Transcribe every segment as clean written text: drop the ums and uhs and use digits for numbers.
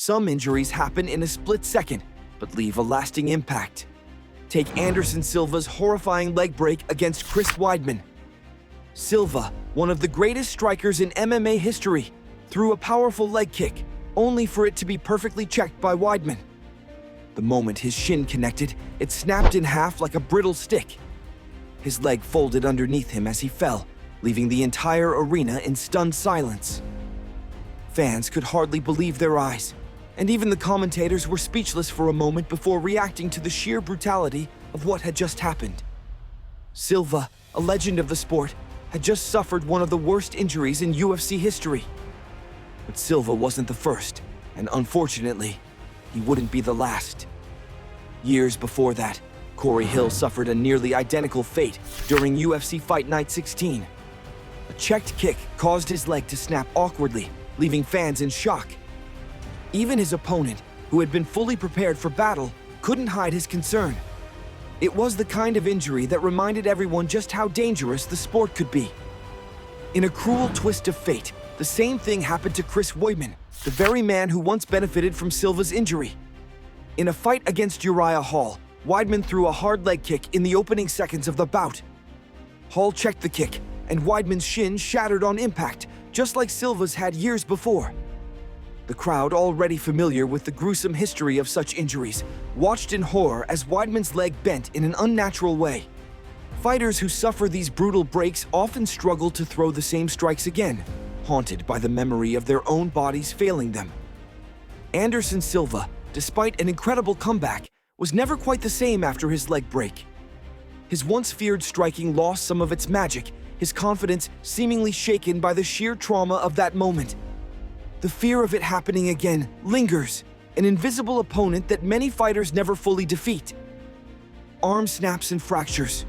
Some injuries happen in a split second, but leave a lasting impact. Take Anderson Silva's horrifying leg break against Chris Weidman. Silva, one of the greatest strikers in MMA history, threw a powerful leg kick, only for it to be perfectly checked by Weidman. The moment his shin connected, it snapped in half like a brittle stick. His leg folded underneath him as he fell, leaving the entire arena in stunned silence. Fans could hardly believe their eyes, and even the commentators were speechless for a moment before reacting to the sheer brutality of what had just happened. Silva, a legend of the sport, had just suffered one of the worst injuries in UFC history. But Silva wasn't the first, and unfortunately, he wouldn't be the last. Years before that, Corey Hill suffered a nearly identical fate during UFC Fight Night 16. A checked kick caused his leg to snap awkwardly, leaving fans in shock. Even his opponent, who had been fully prepared for battle, couldn't hide his concern. It was the kind of injury that reminded everyone just how dangerous the sport could be. In a cruel twist of fate, the same thing happened to Chris Weidman, the very man who once benefited from Silva's injury. In a fight against Uriah Hall, Weidman threw a hard leg kick in the opening seconds of the bout. Hall checked the kick, and Weidman's shin shattered on impact, just like Silva's had years before. The crowd, already familiar with the gruesome history of such injuries, watched in horror as Weidman's leg bent in an unnatural way. Fighters who suffer these brutal breaks often struggle to throw the same strikes again, haunted by the memory of their own bodies failing them. Anderson Silva, despite an incredible comeback, was never quite the same after his leg break. His once feared striking lost some of its magic, his confidence seemingly shaken by the sheer trauma of that moment. The fear of it happening again lingers, an invisible opponent that many fighters never fully defeat. Arm snaps and fractures.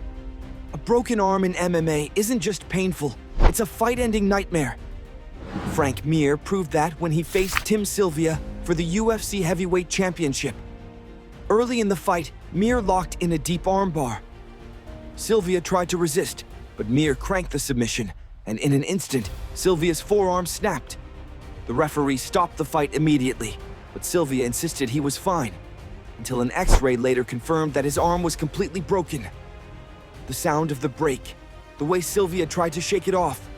A broken arm in MMA isn't just painful, it's a fight-ending nightmare. Frank Mir proved that when he faced Tim Sylvia for the UFC Heavyweight Championship. Early in the fight, Mir locked in a deep armbar. Sylvia tried to resist, but Mir cranked the submission, and in an instant, Sylvia's forearm snapped. The referee stopped the fight immediately, but Sylvia insisted he was fine, until an X-ray later confirmed that his arm was completely broken. The sound of the break, the way Sylvia tried to shake it off,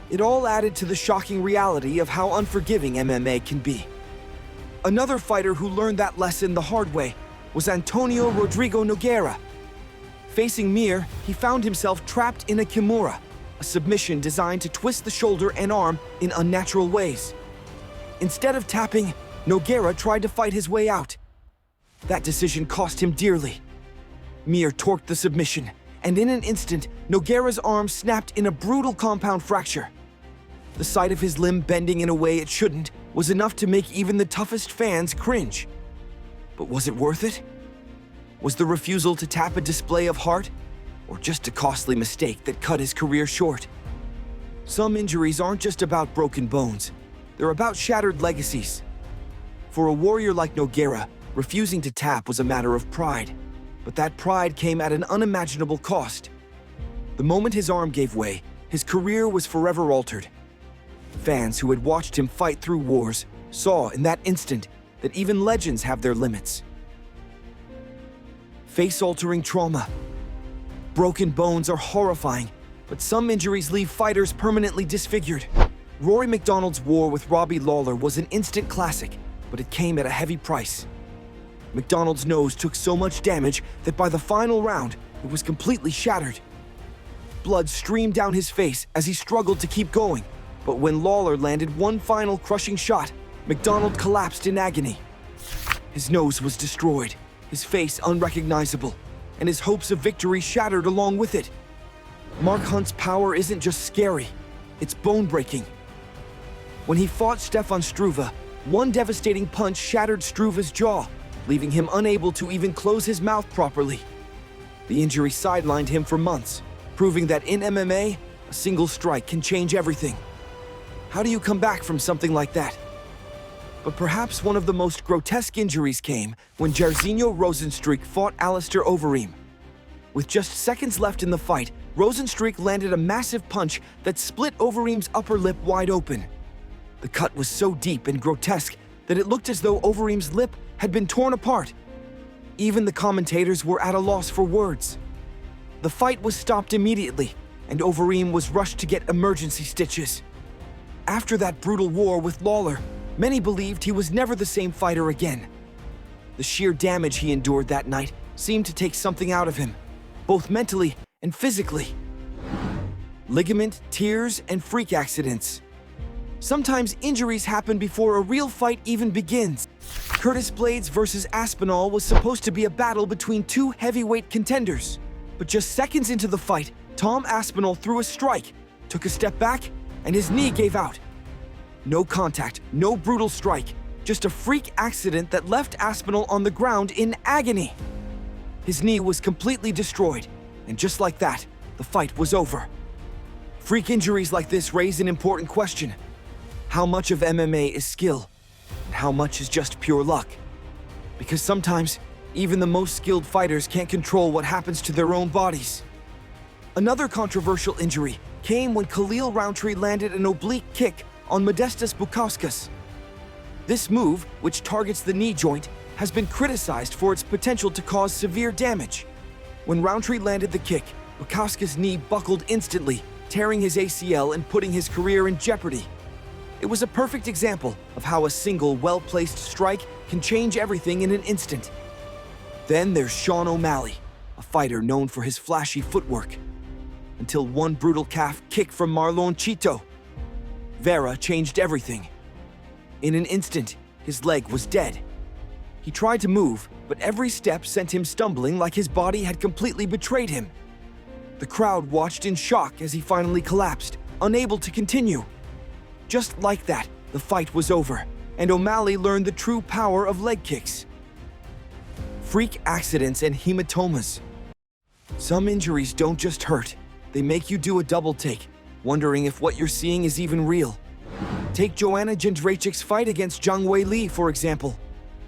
it all added to the shocking reality of how unforgiving MMA can be. Another fighter who learned that lesson the hard way was Antonio Rodrigo Nogueira. Facing Mir, he found himself trapped in a kimura, a submission designed to twist the shoulder and arm in unnatural ways. Instead of tapping, Nogueira tried to fight his way out. That decision cost him dearly. Mir torqued the submission, and in an instant, Nogueira's arm snapped in a brutal compound fracture. The sight of his limb bending in a way it shouldn't was enough to make even the toughest fans cringe. But was it worth it? Was the refusal to tap a display of heart, or just a costly mistake that cut his career short? Some injuries aren't just about broken bones, they're about shattered legacies. For a warrior like Nogueira, refusing to tap was a matter of pride, but that pride came at an unimaginable cost. The moment his arm gave way, his career was forever altered. Fans who had watched him fight through wars saw in that instant that even legends have their limits. Face-altering trauma. Broken bones are horrifying, but some injuries leave fighters permanently disfigured. Rory MacDonald's war with Robbie Lawler was an instant classic, but it came at a heavy price. MacDonald's nose took so much damage that by the final round, it was completely shattered. Blood streamed down his face as he struggled to keep going, but when Lawler landed one final crushing shot, MacDonald collapsed in agony. His nose was destroyed, his face unrecognizable, and his hopes of victory shattered along with it. Mark Hunt's power isn't just scary, it's bone-breaking. When he fought Stefan Struve, one devastating punch shattered Struve's jaw, leaving him unable to even close his mouth properly. The injury sidelined him for months, proving that in MMA, a single strike can change everything. How do you come back from something like that? But perhaps one of the most grotesque injuries came when Jairzinho Rozenstruik fought Alistair Overeem. With just seconds left in the fight, Rozenstruik landed a massive punch that split Overeem's upper lip wide open. The cut was so deep and grotesque that it looked as though Overeem's lip had been torn apart. Even the commentators were at a loss for words. The fight was stopped immediately, and Overeem was rushed to get emergency stitches. After that brutal war with Lawler, many believed he was never the same fighter again. The sheer damage he endured that night seemed to take something out of him, both mentally and physically. Ligament, tears, and freak accidents. Sometimes injuries happen before a real fight even begins. Curtis Blades versus Aspinall was supposed to be a battle between two heavyweight contenders. But just seconds into the fight, Tom Aspinall threw a strike, took a step back, and his knee gave out. No contact, no brutal strike, just a freak accident that left Aspinall on the ground in agony. His knee was completely destroyed, and just like that, the fight was over. Freak injuries like this raise an important question. How much of MMA is skill, and how much is just pure luck? Because sometimes, even the most skilled fighters can't control what happens to their own bodies. Another controversial injury came when Khalil Rountree landed an oblique kick on Modestas Bukauskas. This move, which targets the knee joint, has been criticized for its potential to cause severe damage. When Rountree landed the kick, Bukauskas' knee buckled instantly, tearing his ACL and putting his career in jeopardy. It was a perfect example of how a single, well-placed strike can change everything in an instant. Then there's Sean O'Malley, a fighter known for his flashy footwork. Until one brutal calf kick from Marlon Chito. Vera changed everything. In an instant, his leg was dead. He tried to move, but every step sent him stumbling like his body had completely betrayed him. The crowd watched in shock as he finally collapsed, unable to continue. Just like that, the fight was over, and O'Malley learned the true power of leg kicks. Freak accidents and hematomas. Some injuries don't just hurt, they make you do a double take, wondering if what you're seeing is even real. Take Joanna Jędrzejczyk's fight against Zhang Weili, for example.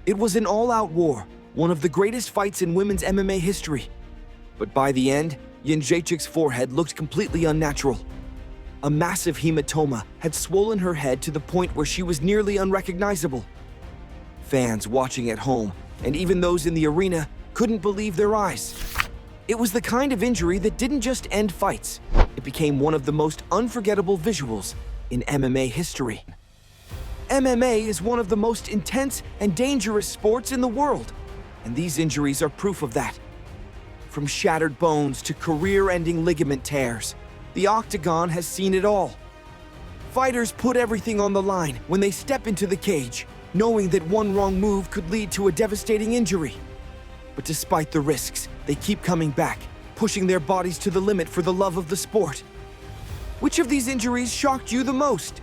It was an all-out war, one of the greatest fights in women's MMA history. But by the end, Jędrzejczyk's forehead looked completely unnatural. A massive hematoma had swollen her head to the point where she was nearly unrecognizable. Fans watching at home, and even those in the arena, couldn't believe their eyes. It was the kind of injury that didn't just end fights. It became one of the most unforgettable visuals in MMA history. MMA is one of the most intense and dangerous sports in the world, and these injuries are proof of that. From shattered bones to career-ending ligament tears, the Octagon has seen it all. Fighters put everything on the line when they step into the cage, knowing that one wrong move could lead to a devastating injury. But despite the risks, they keep coming back, pushing their bodies to the limit for the love of the sport. Which of these injuries shocked you the most?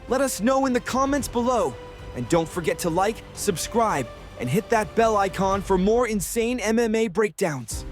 Let us know in the comments below. And don't forget to like, subscribe, and hit that bell icon for more insane MMA breakdowns.